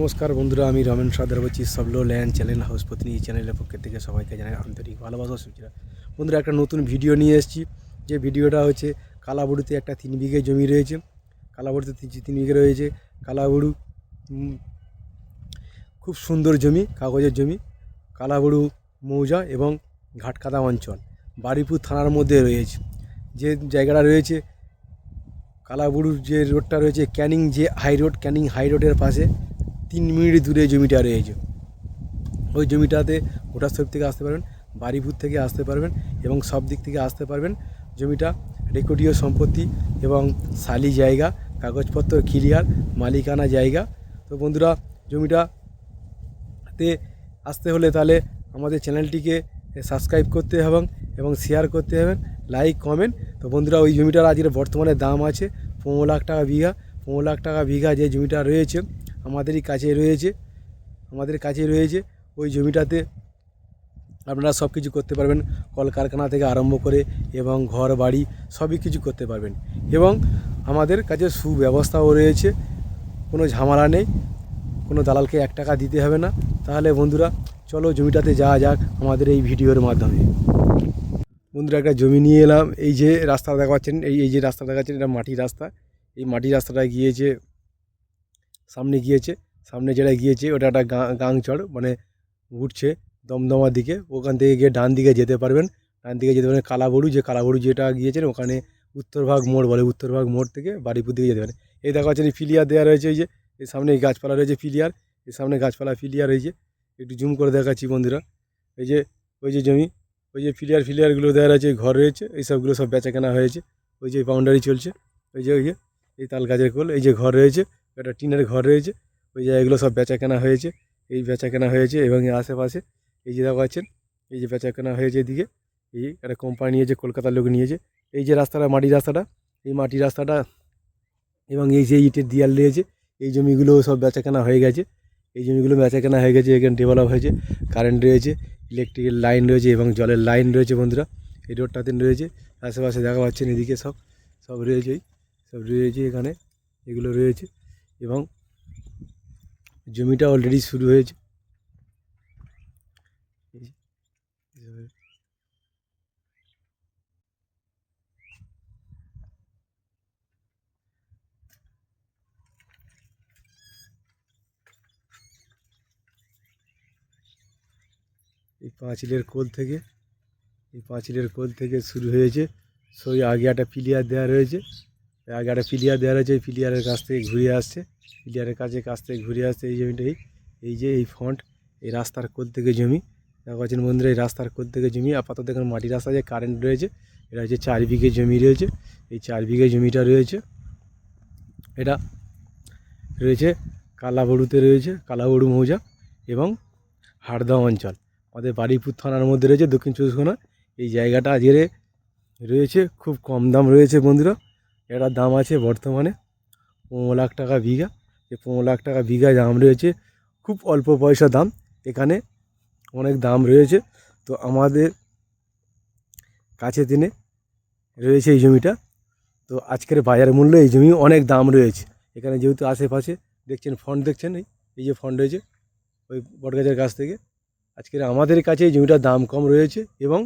নমস্কার বন্ধুরা, আমি রমেন সর্দার বলছি। সবলো ল্যান্ড চ্যানেল হাউস প্রতিনিধি চ্যানেলের পক্ষ থেকে সবাইকে জানাই আন্তরিক ভালোবাসা শুভেচ্ছা। বন্ধুরা, একটা নতুন ভিডিও নিয়ে এসেছি। যে ভিডিওটা হচ্ছে কালাবুড়ুতে একটা 3 বিঘে জমি রয়েছে। কালাবুড়ুতে 3 বিঘে রয়েছে। কালাবুড়ু খুব সুন্দর জমি, কাগজের জমি। কালাবুড়ু মৌজা এবং ঘাটকাদা অঞ্চল, বারুইপুর থানার মধ্যে রয়েছে। যে জায়গাটা রয়েছে, কালাবুড়ুর যে রোডটা রয়েছে ক্যানিং যে হাই রোড, ক্যানিং হাই রোডের পাশে 3 মিনিট দূরে জমিটা রয়েছে। ওই জমিটাতে গোটা শরীফ থেকে আসতে পারবেন, বারুইপুর থেকে আসতে পারবেন এবং সব দিক থেকে আসতে পারবেন। জমিটা রেকর্ডীয় সম্পত্তি এবং সালি জায়গা, কাগজপত্র ক্লিয়ার, মালিকানা জায়গা। তো বন্ধুরা, জমিটাতে আসতে হলে তাহলে আমাদের চ্যানেলটিকে সাবস্ক্রাইব করতে হবে এবং শেয়ার করতে হবে, লাইক কমেন্ট। তো বন্ধুরা, ওই জমিটার আজকের বর্তমানে দাম আছে 15 লাখ টাকা বিঘা। 15 লাখ টাকা বিঘা যে জমিটা রয়েছে আমাদের কাছে রয়েছে। ওই জমিটাতে আপনারা সব কিছু করতে পারবেন, কলকারখানা থেকে আরম্ভ করে এবং ঘর বাড়ি সবই কিছু করতে পারবেন। এবং আমাদের কাছে সুব্যবস্থাও রয়েছে, কোনো ঝামেলা নেই, কোনো দালালকে 1 টাকা দিতে হবে না। তাহলে বন্ধুরা, চলো জমিটাতে যাওয়া যাক আমাদের এই ভিডিওর মাধ্যমে। বন্ধুরা, একটা জমি নিয়ে এলাম। এই যে রাস্তা দেখাচ্ছেন, এই যে রাস্তা দেখাচ্ছেন, এটা মাটির রাস্তা। এই মাটির রাস্তাটা সামনে যেটা গিয়েছে ওটা একটা গাংচড়, মানে উঠছে দমদমার দিকে। ওখান থেকে গিয়ে ডান দিকে যেতে পারবেন। কালাবুড়ু যেটা গিয়েছেন ওখানে উত্তরভাগ মোড় বলে। উত্তরভাগ মোড় থেকে বারুইপুর দিকে যেতে পারেন। এই দেখা যাচ্ছে ফিলিয়ার দেওয়া রয়েছে। এই যে এই সামনে এই গাছপালা রয়েছে ফিলিয়ার, এই সামনে গাছপালা ফিলিয়ার রয়েছে। একটু জুম করে দেখাচ্ছি বন্ধুরা। ওই যে জমি, ওই যে ফিলিয়ারগুলো দেওয়া রয়েছে, ঘর রয়েছে, এই সবগুলো সব বেচা কেনা হয়েছে। ওই যে বাউন্ডারি চলছে, ওই যে এই তাল গাছের কোল, এই যে ঘর রয়েছে, একটা টিনের ঘর রয়েছে। ওই জায়গাগুলো সব বেচা কেনা হয়েছে। এই বেচা কেনা হয়েছে এবং আশেপাশে এই যে দেখা পাচ্ছেন, এই যে বেচা কেনা হয়েছে। এদিকে এই একটা কোম্পানি নিয়েছে, কলকাতার লোক নিয়েছে। এই যে রাস্তাটা, মাটির রাস্তাটা এবং এই যে ইটের দেয়াল রয়েছে, এই জমিগুলো সব বেচা কেনা হয়ে গেছে। এখানে ডেভেলপ হয়েছে, কারেন্ট রয়েছে, ইলেকট্রিকের লাইন রয়েছে এবং জলের লাইন রয়েছে। বন্ধুরা, এই রোডটাতে রয়েছে। আশেপাশে দেখা পাচ্ছেন এদিকে সব রয়েছে, এখানে এগুলো রয়েছে এবং জমিটা অলরেডি শুরু হয়েছে। এই পাঁচিলের কোল থেকে শুরু হয়েছে। সেই আগে একটা পিলিয়ার দেওয়া রয়েছে, এই পিলিয়ারের কাছ থেকে ঘুরে আসছে, এই জমিটাই। এই ফ্রন্ট, এই রাস্তার কোল থেকে জমি দেখা পাচ্ছেন বন্ধুরা। এই রাস্তার কোল থেকে জমি আপাতত দেখুন মাটি রাস্তা, যে কারেন্ট রয়েছে। এটা হচ্ছে 4 বিঘে জমি রয়েছে। এই 4 বিঘে জমিটা রয়েছে, এটা রয়েছে কালাবুড়ু মৌজা এবং হাড়দা অঞ্চল, আমাদের বারুইপুর থানার মধ্যে রয়েছে, দক্ষিণ 24 পরগনা। এই জায়গাটা আজকে রয়েছে খুব কম দাম রয়েছে বন্ধুরা। এটার দাম আছে বর্তমানে 15 লাখ টাকা বিঘা। এই 15 লাখ টাকা বিঘা দাম রয়েছে, খুব অল্প পয়সা দাম। এখানে অনেক দাম রয়েছে। তো আমাদের কাছে দিনে রয়েছে এই জমিটা। তো আজকের বাজার মূল্য এই জমি অনেক দাম রয়েছে। এখানে যেহেতু আশেপাশে দেখছেন ফন্ট, এই যে ফন্ট রয়েছে ওই বটগাছের কাছ থেকে। আজকের আমাদের কাছে এই জমিটার দাম কম রয়েছে এবং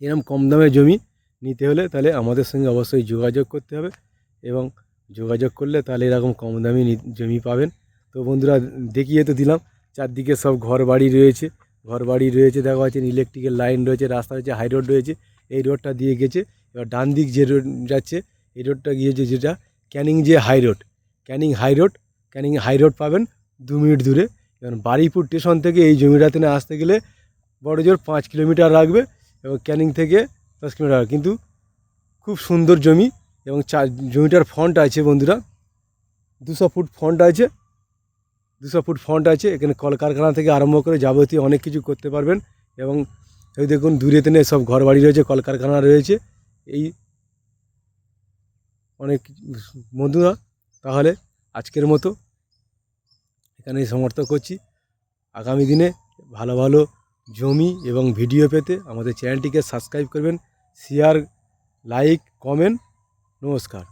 এরকম কম দামের জমি নিতে হলে তাহলে আমাদের সঙ্গে অবশ্যই যোগাযোগ করতে হবে এবং যোগাযোগ করলে তাহলে এরকম কম দামি জমি পাবেন। তো বন্ধুরা, দেখিয়ে তো দিলাম, চারদিকে সব ঘর বাড়ি রয়েছে। দেখা পাচ্ছেন ইলেকট্রিকের লাইন রয়েছে, রাস্তা রয়েছে, হাই রোড রয়েছে। এই রোডটা দিয়ে গেছে। এবার ডান দিক যে রোড যাচ্ছে, এই রোডটা গিয়েছে যেটা ক্যানিং হাই রোড পাবেন 2 মিনিট দূরে। এবং বারুইপুর স্টেশন থেকে এই জমিটাতে আসতে গেলে বড় জোর 5 কিলোমিটার লাগবে এবং ক্যানিং থেকে 10 কিলোমিটার। কিন্তু খুব সুন্দর জমি এবং জমিটার ফ্রন্ট আছে বন্ধুরা 200 ফুট ফ্রন্ট আছে। এখানে কলকারখানা থেকে আরম্ভ করে যাবতীয় অনেক কিছু করতে পারবেন। এবং এই দেখুন দূরে সব ঘর বাড়ি রয়েছে, কলকারখানা রয়েছে। এই অনেক বন্ধুরা, তাহলে আজকের মতো এখানেই সমাপ্ত করছি। আগামী দিনে ভালো ভালো জমি এবং ভিডিও পেতে আমাদের চ্যানেলটিকে সাবস্ক্রাইব করবেন, শেয়ার, লাইক, কমেন্ট। নমস্কার।